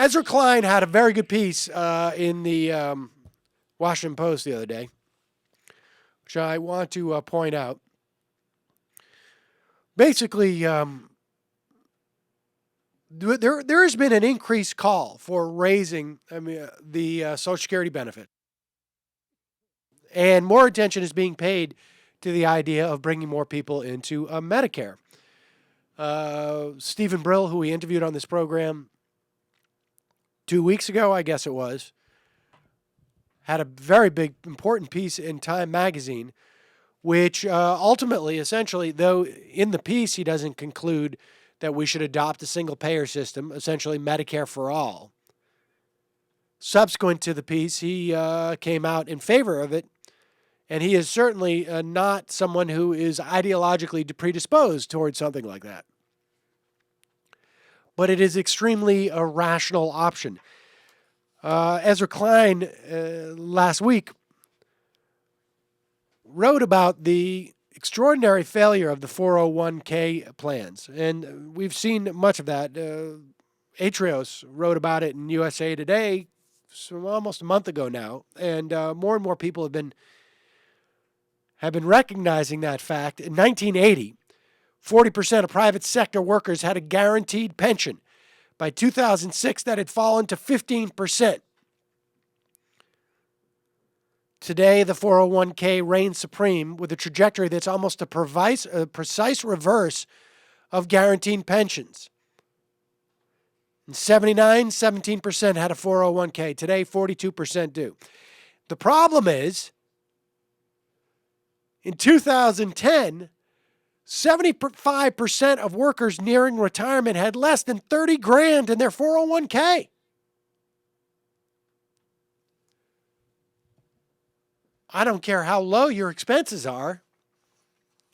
Ezra Klein had a very good piece in the Washington Post the other day, which I want to point out. Basically, there has been an increased call for raising the Social Security benefit. And more attention is being paid to the idea of bringing more people into Medicare. Stephen Brill, who we interviewed on this program 2 weeks ago, I guess it was, had a very big, important piece in Time magazine, which ultimately, essentially, though in the piece he doesn't conclude that we should adopt a single-payer system, essentially Medicare for all. Subsequent to the piece, he came out in favor of it, and he is certainly not someone who is ideologically predisposed towards something like that. But it is extremely a rational option. Ezra Klein last week wrote about the extraordinary failure of the 401k plans, and we've seen much of that. Atrios wrote about it in USA Today almost a month ago now, and more people have been recognizing that fact. In 1980, 40% of private sector workers had a guaranteed pension. By 2006, that had fallen to 15%. Today, the 401k reigns supreme with a trajectory that's almost a precise reverse of guaranteed pensions. In 79, 17% had a 401k. Today, 42% do. The problem is, in 2010, 75% of workers nearing retirement had less than $30,000 in their 401k. I don't care how low your expenses are.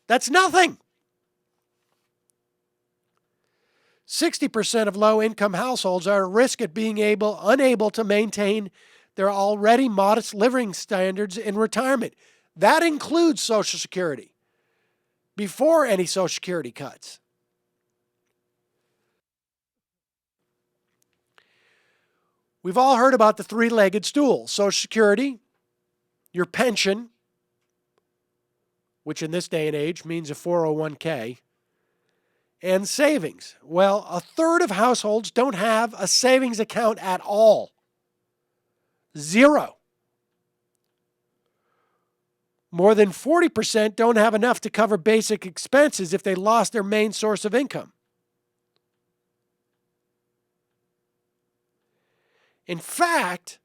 That's nothing. 60% of low-income households are at risk at being unable to maintain their already modest living standards in retirement. That includes Social Security, before any Social Security cuts. We've all heard about the three-legged stool: Social Security, your pension, which in this day and age means a 401k, and savings. Well, a third of households don't have a savings account at all. Zero. More than 40% don't have enough to cover basic expenses if they lost their main source of income. In fact,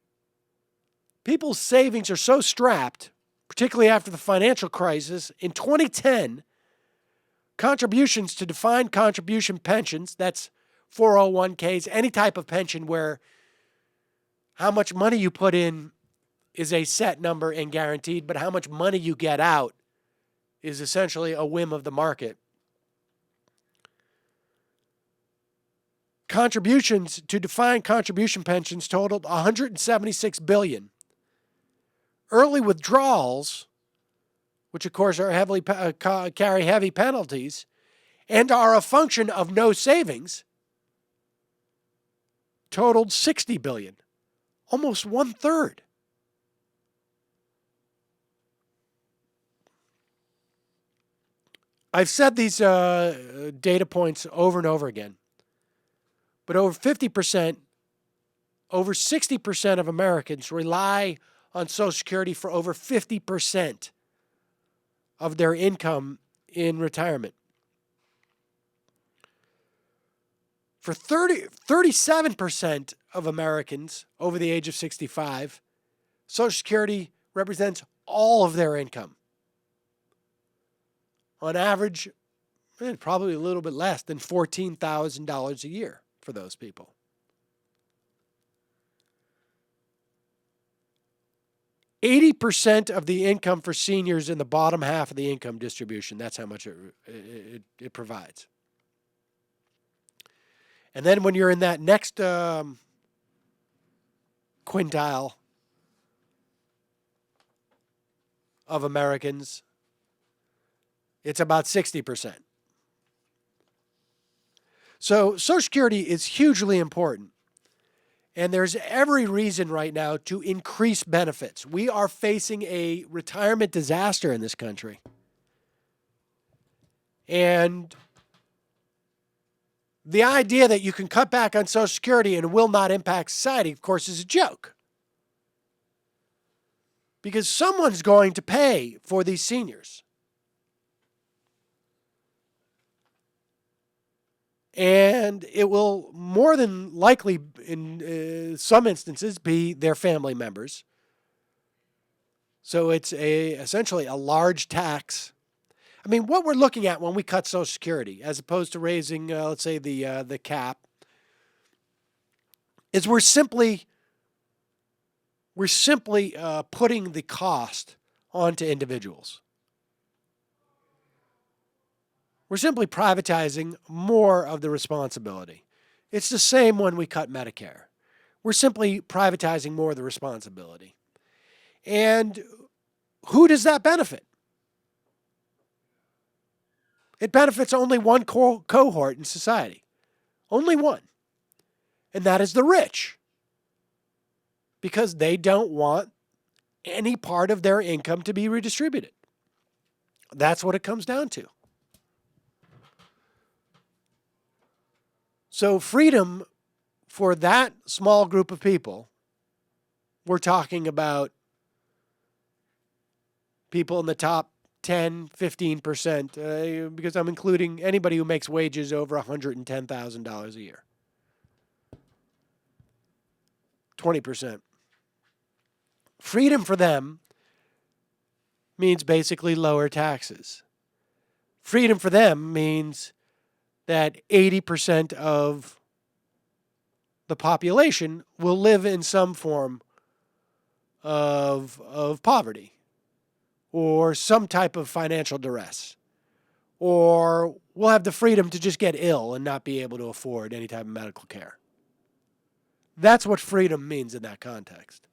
people's savings are so strapped, particularly after the financial crisis. In 2010, contributions to defined contribution pensions, that's 401ks, any type of pension where how much money you put in is a set number and guaranteed, but how much money you get out is essentially a whim of the market. Contributions to defined contribution pensions totaled $176 billion. Early withdrawals, which of course are carry heavy penalties and are a function of no savings, totaled $60 billion, almost one-third. I've said these data points over and over again, but over 50%, over 60% of Americans rely on Social Security for over 50% of their income in retirement. For 37% of Americans over the age of 65, Social Security represents all of their income. On average, probably a little bit less than $14,000 a year for those people. %80 of the income for seniors in the bottom half of the income distribution. That's how much it provides. And then when you're in that next quintile of Americans, it's about 60%. So Social Security is hugely important. And there's every reason right now to increase benefits. We are facing a retirement disaster in this country. And the idea that you can cut back on Social Security and it will not impact society, of course, is a joke. Because someone's going to pay for these seniors. And it will more than likely, in some instances, be their family members. So it's essentially a large tax. I mean, what we're looking at when we cut Social Security, as opposed to raising, let's say, the cap, is we're simply putting the cost onto individuals. We're simply privatizing more of the responsibility. It's the same when we cut Medicare. We're simply privatizing more of the responsibility. And who does that benefit? It benefits only one cohort in society. Only one. And that is the rich. Because they don't want any part of their income to be redistributed. That's what it comes down to. So freedom for that small group of people, we're talking about people in the top 10, 15%, because I'm including anybody who makes wages over $110,000 a year. 20%. Freedom for them means basically lower taxes. Freedom for them means that 80% of the population will live in some form of poverty or some type of financial duress, or will have the freedom to just get ill and not be able to afford any type of medical care. That's what freedom means in that context.